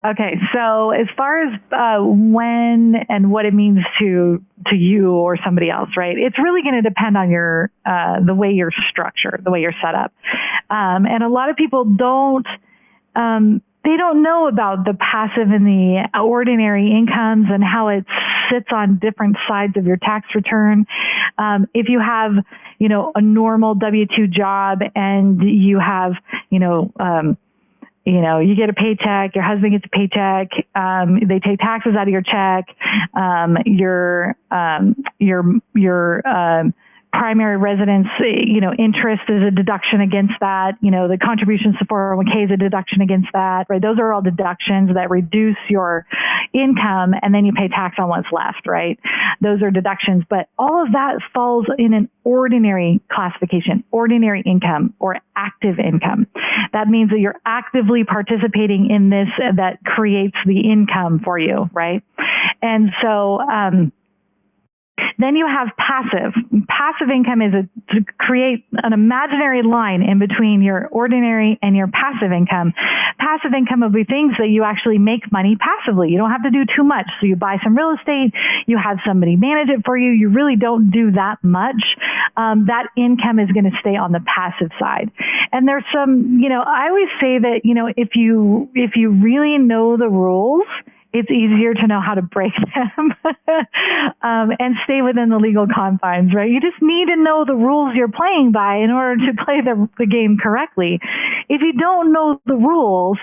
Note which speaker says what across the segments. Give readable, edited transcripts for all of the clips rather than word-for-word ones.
Speaker 1: Okay, so as far as when and what it means to you or somebody else, right? It's really going to depend on your the way you're structured, the way you're set up, and a lot of people don't. They don't know about the passive and the ordinary incomes and how it sits on different sides of your tax return. If you have, a normal W-2 job and you have, you get a paycheck, your husband gets a paycheck, they take taxes out of your check, your primary residence, interest is a deduction against that, the contributions to 401k is a deduction against that, right? Those are all deductions that reduce your income, and then you pay tax on what's left, right? Those are deductions, but all of that falls in an ordinary classification, ordinary income or active income. That means that you're actively participating in this that creates the income for you, right? And so, then you have passive. Passive income is to create an imaginary line in between your ordinary and your passive income. Passive income will be things that you actually make money passively. You don't have to do too much. So you buy some real estate, you have somebody manage it for you. You really don't do that much. That income is going to stay on the passive side. And there's some, I always say that, if you really know the rules, it's easier to know how to break them and stay within the legal confines, right? You just need to know the rules you're playing by in order to play the game correctly. If you don't know the rules,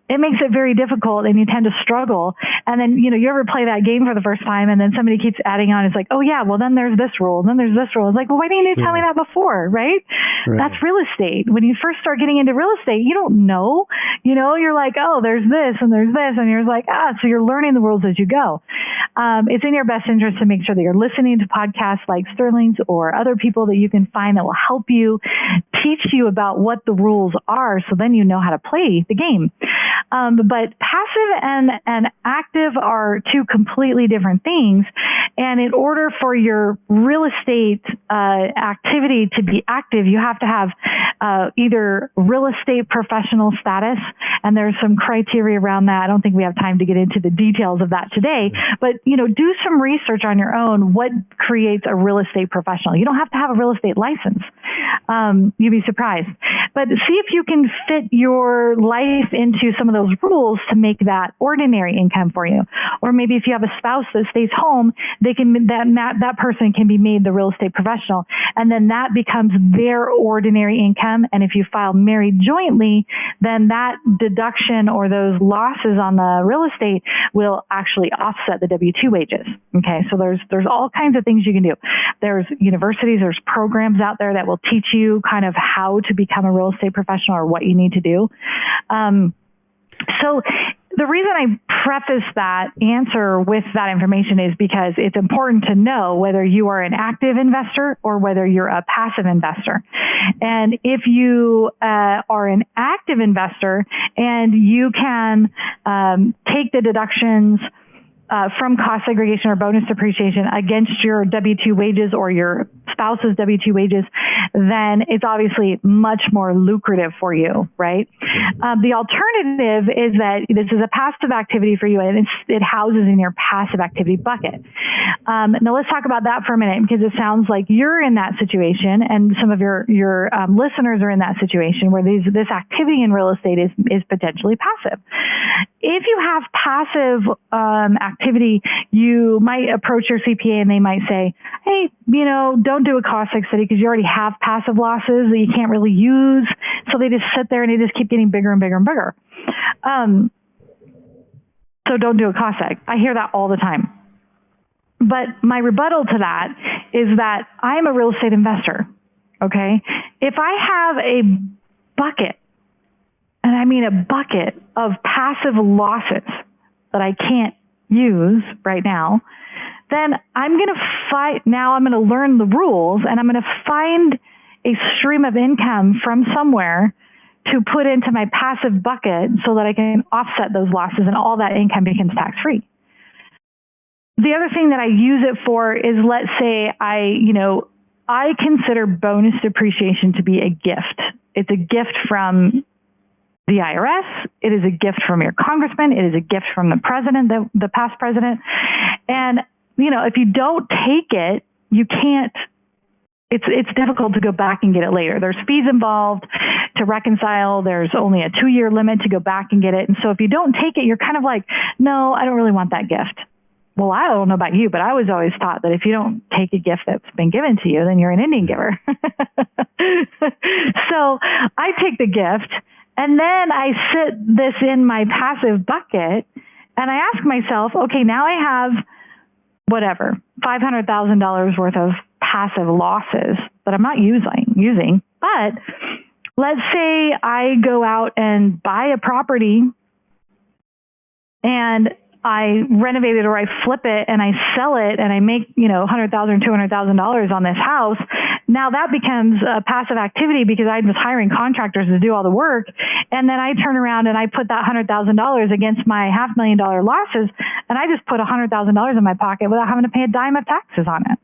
Speaker 1: it makes it very difficult and you tend to struggle. And then, you ever play that game for the first time and then somebody keeps adding on. It's like, oh yeah, well then there's this rule, then there's this rule. It's like, well, why didn't you tell me that before, right? That's real estate. When you first start getting into real estate, you don't know, you're like, oh, there's this and there's this. And you're like, so you're learning the rules as you go. It's in your best interest to make sure that you're listening to podcasts like Sterling's or other people that you can find that will help you, teach you about what the rules are. So then you know how to play the game. But passive and active are two completely different things. And in order for your real estate activity to be active, you have to have either real estate professional status, and there's some criteria around that. I don't think we have time to get into the details of that today, but do some research on your own. What creates a real estate professional? You don't have to have a real estate license. You'd be surprised. But see if you can fit your life into some of those rules to make that ordinary income for you. Or maybe if you have a spouse that stays home, that person can be made the real estate professional, and then that becomes their ordinary income. And if you file married jointly, then that deduction or those losses on the real estate will actually offset the W-2 wages. Okay, so there's all kinds of things you can do. There's universities, there's programs out there that will teach you kind of how to become a real estate professional or what you need to do. So the reason I preface that answer with that information is because it's important to know whether you are an active investor or whether you're a passive investor. And if you are an active investor and you can take the deductions from cost segregation or bonus depreciation against your W-2 wages or your spouse's W-2 wages, then it's obviously much more lucrative for you, right? The alternative is that this is a passive activity for you, and it houses in your passive activity bucket. Now let's talk about that for a minute, because it sounds like you're in that situation, and some of your listeners are in that situation where this activity in real estate is potentially passive. If you have passive activity, you might approach your CPA and they might say, hey, don't do a cost seg study because you already have passive losses that you can't really use. So they just sit there and they just keep getting bigger and bigger and bigger. So don't do a cost seg. I hear that all the time. But my rebuttal to that is that I'm a real estate investor. Okay. If I have a bucket, and I mean a bucket of passive losses that I can't use right now, then I'm going to learn the rules, and I'm going to find a stream of income from somewhere to put into my passive bucket so that I can offset those losses and all that income becomes tax-free. The other thing that I use it for is, let's say I consider bonus depreciation to be a gift. It's a gift from the IRS. It is a gift from your congressman. It is a gift from the president, the past president. And, if you don't take it, you can't, it's difficult to go back and get it later. There's fees involved to reconcile. There's only a 2-year limit to go back and get it. And so if you don't take it, you're kind of like, no, I don't really want that gift. Well, I don't know about you, but I was always taught that if you don't take a gift that's been given to you, then you're an Indian giver. So I take the gift, and then I sit this in my passive bucket, and I ask myself, okay, now I have whatever, $500,000 worth of passive losses that I'm not using. But let's say I go out and buy a property and I renovate it or I flip it and I sell it and I make, $100,000, $200,000 on this house. Now that becomes a passive activity because I was hiring contractors to do all the work. And then I turn around and I put that $100,000 against my $500,000 losses. And I just put $100,000 in my pocket without having to pay a dime of taxes on it.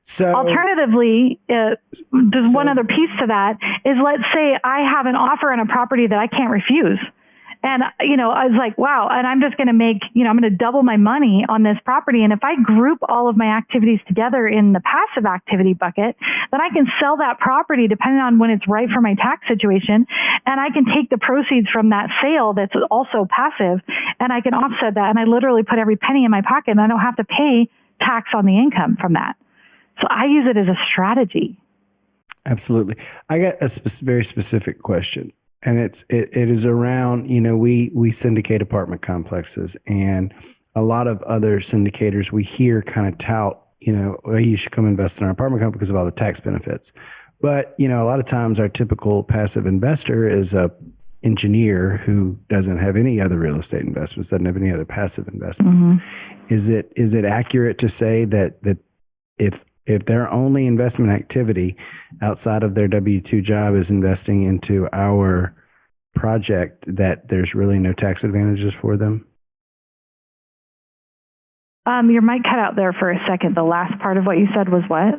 Speaker 2: So
Speaker 1: alternatively, there's one other piece to that is, let's say I have an offer on a property that I can't refuse. And, I was like, wow, and I'm just going to make, I'm going to double my money on this property. And if I group all of my activities together in the passive activity bucket, then I can sell that property depending on when it's right for my tax situation. And I can take the proceeds from that sale that's also passive and I can offset that. And I literally put every penny in my pocket and I don't have to pay tax on the income from that. So I use it as a strategy.
Speaker 2: Absolutely. I got a very specific question. And it is around, we syndicate apartment complexes, and a lot of other syndicators we hear kind of tout, well, you should come invest in our apartment complex because of all the tax benefits. But, a lot of times our typical passive investor is a engineer who doesn't have any other real estate investments, doesn't have any other passive investments. Mm-hmm. Is it accurate to say that if their only investment activity outside of their W-2 job is investing into our project, that there's really no tax advantages for them?
Speaker 1: Your mic cut out there for a second. The last part of what you said was what?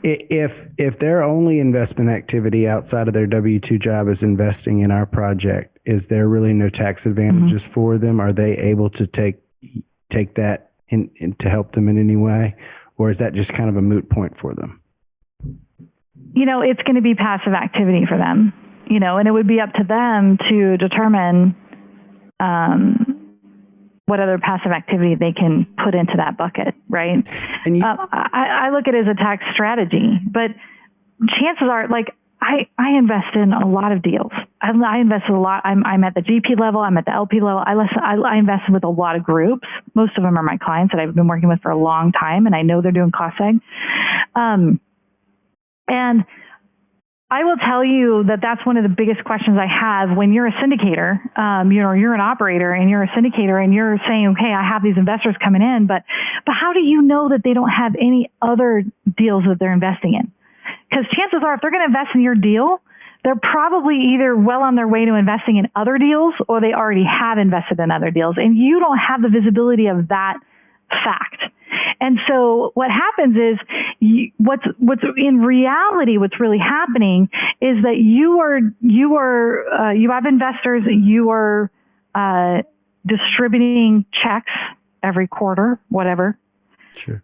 Speaker 2: If their only investment activity outside of their W-2 job is investing in our project, is there really no tax advantages mm-hmm. for them? Are they able to take that in to help them in any way? Or is that just kind of a moot point for them?
Speaker 1: It's going to be passive activity for them, and it would be up to them to determine what other passive activity they can put into that bucket, right? And I look at it as a tax strategy, but chances are, like, I invest in a lot of deals. I invest in a lot. I'm at the GP level. I'm at the LP level. I invest with a lot of groups. Most of them are my clients that I've been working with for a long time, and I know they're doing cost seg. And I will tell you that that's one of the biggest questions I have when you're a syndicator. You're an operator and you're a syndicator and you're saying, okay, I have these investors coming in, but how do you know that they don't have any other deals that they're investing in? Because chances are, if they're going to invest in your deal, they're probably either well on their way to investing in other deals or they already have invested in other deals. And you don't have the visibility of that fact. And so what happens is what's in reality, what's really happening is that you have investors, you are distributing checks every quarter, whatever.
Speaker 2: Sure.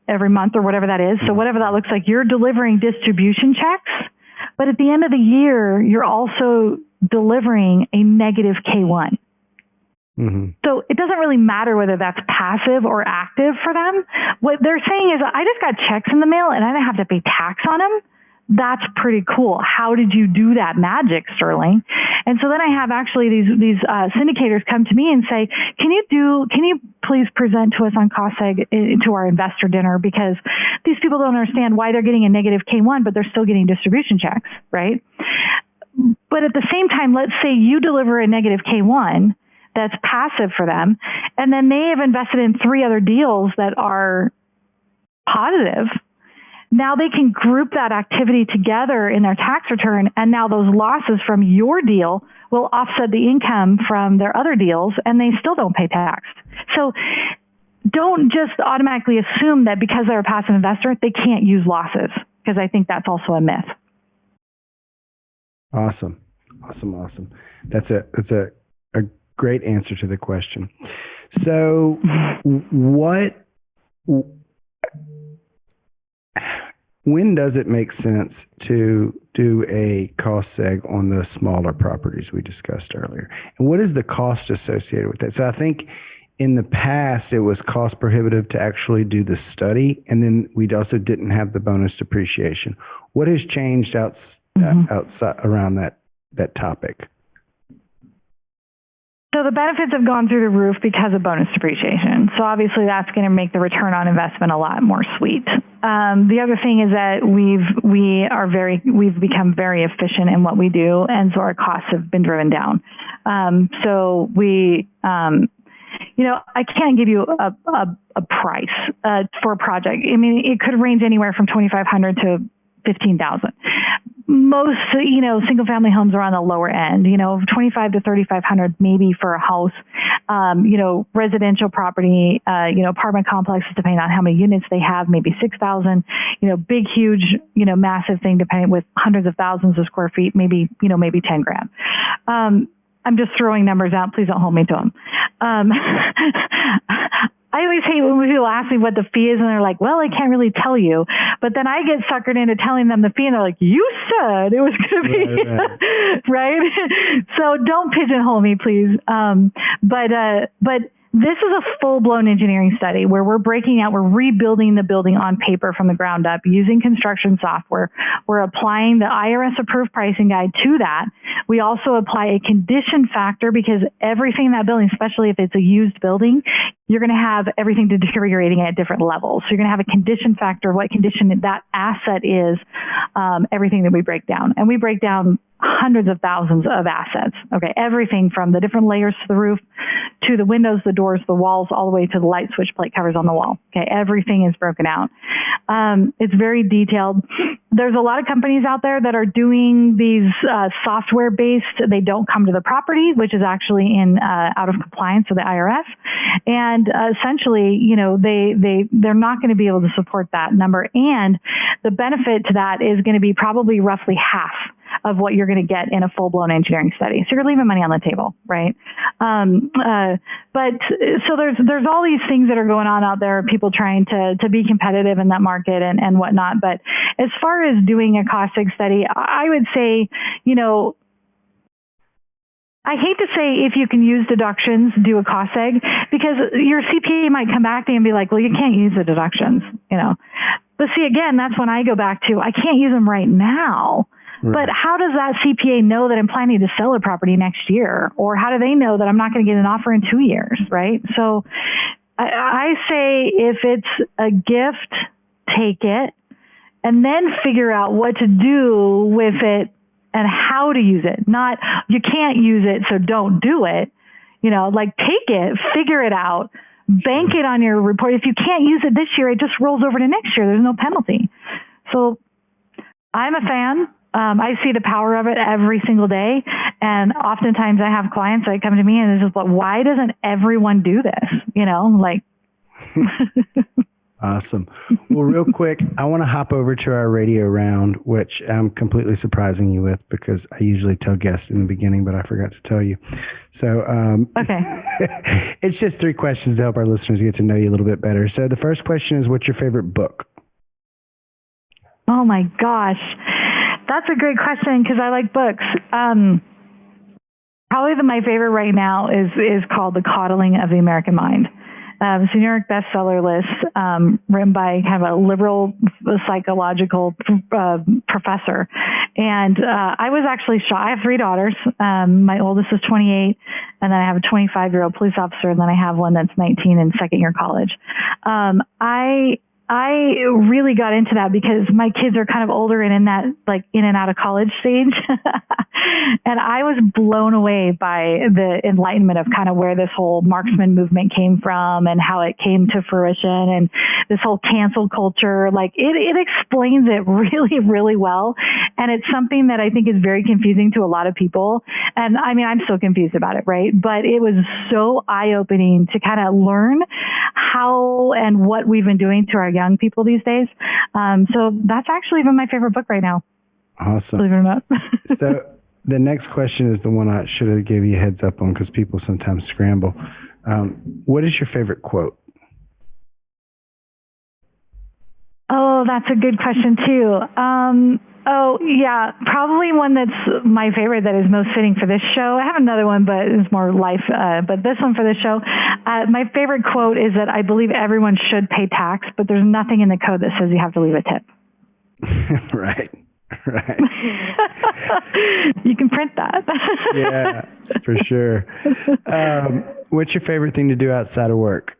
Speaker 1: Every month or whatever that is. So whatever that looks like, you're delivering distribution checks, but at the end of the year, you're also delivering a negative K1. Mm-hmm. So it doesn't really matter whether that's passive or active for them. What they're saying is, I just got checks in the mail and I didn't have to pay tax on them. That's pretty cool. How did you do that magic, Sterling? And so then I have actually these syndicators come to me and say, can you please present to us on cost seg to our investor dinner, because these people don't understand why they're getting a negative K1, but they're still getting distribution checks, right? But at the same time, let's say you deliver a negative K1 that's passive for them, and then they have invested in 3 other deals that are positive. Now they can group that activity together in their tax return, and now those losses from your deal will offset the income from their other deals, and they still don't pay tax. So don't just automatically assume that because they're a passive investor, they can't use losses, because I think that's also a myth.
Speaker 2: Awesome. Awesome. That's a great answer to the question. So when does it make sense to do a cost seg on the smaller properties we discussed earlier? And what is the cost associated with that? So I think in the past, it was cost prohibitive to actually do the study. And then we also didn't have the bonus depreciation. What has changed outside around that topic?
Speaker 1: So the benefits have gone through the roof because of bonus depreciation. So obviously that's going to make the return on investment a lot more sweet. The other thing is that we've become very efficient in what we do, and so our costs have been driven down. So we, I can't give you a price for a project. I mean, it could range anywhere from $2,500 to $15,000. Most, single family homes are on the lower end, $2,500 to $3,500 maybe for a house. Residential property, apartment complexes, depending on how many units they have, maybe 6,000, big, huge, massive thing, depending with hundreds of thousands of square feet, maybe 10 grand. I'm just throwing numbers out. Please don't hold me to them. I always hate when people ask me what the fee is and they're like, well, I can't really tell you. But then I get suckered into telling them the fee and they're like, you said it was going to be, right? So don't pigeonhole me, please. But this is a full-blown engineering study where we're rebuilding the building on paper from the ground up using construction software. We're applying the IRS-approved pricing guide to that. We also apply a condition factor because everything in that building, especially if it's a used building, you're going to have everything deteriorating at different levels. So you're going to have a condition factor, what condition that asset is, everything that we break down. And we break down hundreds of thousands of assets. Okay, everything from the different layers to the roof, to the windows, the doors, the walls, all the way to the light switch plate covers on the wall. Okay, everything is broken out. It's very detailed. There's a lot of companies out there that are doing these software-based. They don't come to the property, which is actually out of compliance with the IRS, and essentially, they're not going to be able to support that number. And the benefit to that is going to be probably roughly half of what you're going to get in a full-blown engineering study. So you're leaving money on the table, right? But so there's all these things that are going on out there, people trying to be competitive in that market and whatnot. But as far as doing a cost seg study, I would say, I hate to say if you can use deductions, do a cost seg, because your CPA might come back to you and be like, well, you can't use the deductions, But see, again, that's when I go back to, I can't use them right now. Right. But how does that CPA know that I'm planning to sell a property next year? Or how do they know that I'm not going to get an offer in 2 years, right? So I say if it's a gift, take it, and then figure out what to do with it and how to use it. Not, you can't use it, so don't do it. Take it, figure it out, bank it on your report. If you can't use it this year, it just rolls over to next year. There's no penalty. So I'm a fan. I see the power of it every single day. And oftentimes I have clients that come to me and it's just like, why doesn't everyone do this?
Speaker 2: Awesome. Well, real quick, I want to hop over to our radio round, which I'm completely surprising you with because I usually tell guests in the beginning, but I forgot to tell you. So,
Speaker 1: okay.
Speaker 2: It's just 3 questions to help our listeners get to know you a little bit better. So the first question is, what's your favorite book?
Speaker 1: Oh my gosh. That's a great question because I like books. Probably my favorite right now is called The Coddling of the American Mind. It's a New York bestseller list, written by kind of a liberal psychological professor. And I was actually shocked. I have 3 daughters. My oldest is 28, and then I have a 25-year-old police officer, and then I have one that's 19 in second year college. I really got into that because my kids are kind of older and in that in and out of college stage. And I was blown away by the enlightenment of kind of where this whole Marxman movement came from and how it came to fruition and this whole cancel culture. It explains it really, really well. And it's something that I think is very confusing to a lot of people. And I mean, I'm still confused about it, right? But it was so eye-opening to kind of learn how and what we've been doing to our young people these days. So that's actually been my favorite book right now.
Speaker 2: Awesome.
Speaker 1: Believe it or not.
Speaker 2: The next question is the one I should have gave you a heads up on because people sometimes scramble. What is your favorite quote?
Speaker 1: Oh, that's a good question too. Oh, yeah, probably one that's my favorite that is most fitting for this show. I have another one, but it's more life. But this one for this show, my favorite quote is that I believe everyone should pay tax, but there's nothing in the code that says you have to leave a tip.
Speaker 2: Right.
Speaker 1: You can print that.
Speaker 2: Yeah, for sure. What's your favorite thing to do outside of work?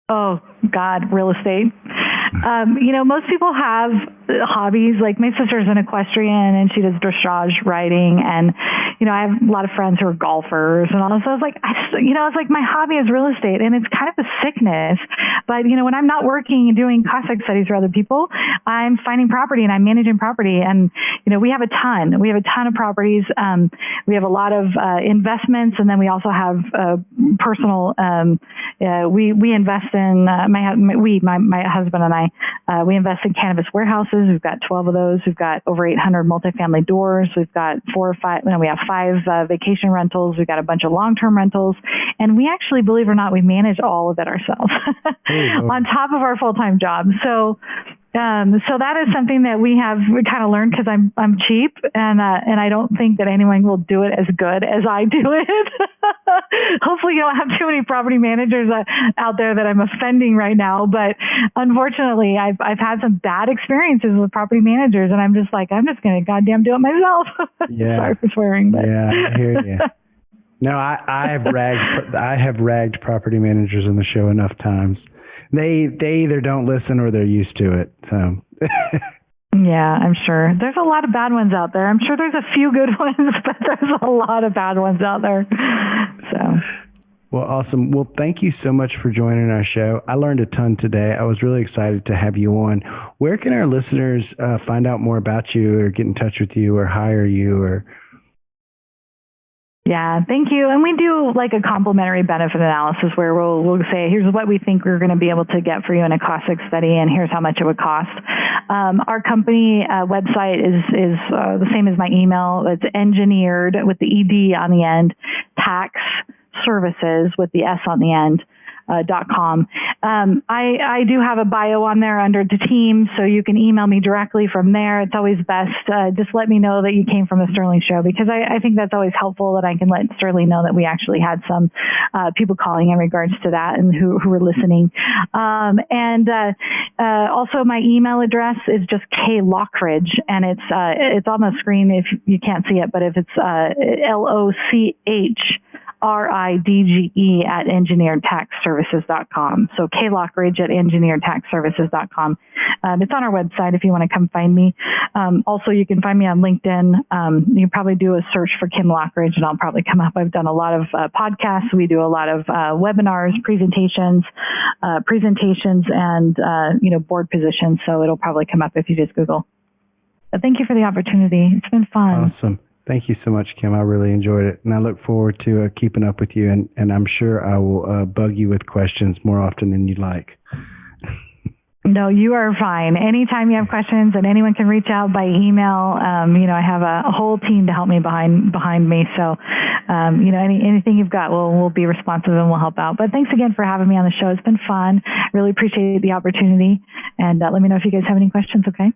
Speaker 1: Oh, God, real estate. Most people have hobbies. Like my sister's an equestrian and she does dressage riding. And, I have a lot of friends who are golfers and all this. So I was like, it's like my hobby is real estate and it's kind of a sickness. But, when I'm not working and doing cosmic studies for other people, I'm finding property and I'm managing property. And, we have a ton. We have a ton of properties. We have a lot of investments. And then we also have personal, we invest in, my husband and I, we invest in cannabis warehouses. We've got 12 of those. We've got over 800 multifamily doors. We've got we have 5 vacation rentals. We've got a bunch of long-term rentals. And we actually, believe it or not, we manage all of it ourselves on top of our full-time job. So that is something that we kind of learned because I'm cheap and I don't think that anyone will do it as good as I do it. Hopefully you don't have too many property managers out there that I'm offending right now. But unfortunately, I've had some bad experiences with property managers and I'm just going to goddamn do it myself.
Speaker 2: Yeah.
Speaker 1: Sorry for swearing. But.
Speaker 2: Yeah, I hear you. No, I have ragged property managers on the show enough times. They either don't listen or they're used to it. So.
Speaker 1: Yeah, I'm sure. There's a lot of bad ones out there. I'm sure there's a few good ones, but there's a lot of bad ones out there. So.
Speaker 2: Well, awesome. Well, thank you so much for joining our show. I learned a ton today. I was really excited to have you on. Where can our listeners find out more about you or get in touch with you or hire you or...
Speaker 1: Yeah, thank you. And we do like a complimentary benefit analysis where we'll say, here's what we think we're going to be able to get for you in a cosmic study, and here's how much it would cost. Our company website is the same as my email. It's engineered with the ED on the end, tax services with the S on the end. .com. I do have a bio on there under the team, so you can email me directly from there. It's always best. Just let me know that you came from the Sterling show because I think that's always helpful that I can let Sterling know that we actually had some people calling in regards to that and who were listening. Also my email address is just Lochridge, and it's on the screen if you can't see it, but if it's LOCHRIDGE at engineeredtaxservices.com. So Lochridge at engineeredtaxservices.com. It's on our website if you want to come find me. Also, you can find me on LinkedIn. You can probably do a search for Kim Lochridge and I'll probably come up. I've done a lot of podcasts. We do a lot of webinars, presentations, and board positions. So it'll probably come up if you just Google. But thank you for the opportunity. It's been fun.
Speaker 2: Awesome. Thank you so much, Kim. I really enjoyed it. And I look forward to keeping up with you. And I'm sure I will bug you with questions more often than you'd like.
Speaker 1: No, you are fine. Anytime you have questions, and anyone can reach out by email. I have a whole team to help me behind me. So, anything you've got, we'll be responsive and we'll help out. But thanks again for having me on the show. It's been fun. Really appreciate the opportunity. And let me know if you guys have any questions, okay?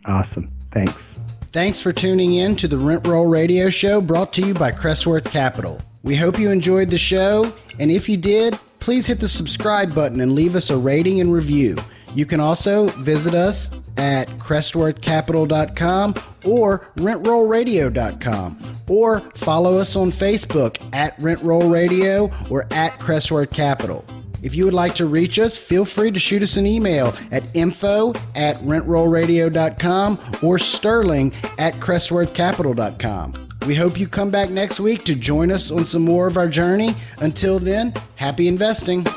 Speaker 2: Awesome. Thanks.
Speaker 3: Thanks for tuning in to the Rent Roll Radio Show brought to you by Crestworth Capital. We hope you enjoyed the show, and if you did, please hit the subscribe button and leave us a rating and review. You can also visit us at crestworthcapital.com or rentrollradio.com, or follow us on Facebook at Rent Roll Radio or at Crestworth Capital. If you would like to reach us, feel free to shoot us an email at info@rentrollradio.com or sterling@crestworthcapital.com. We hope you come back next week to join us on some more of our journey. Until then, happy investing.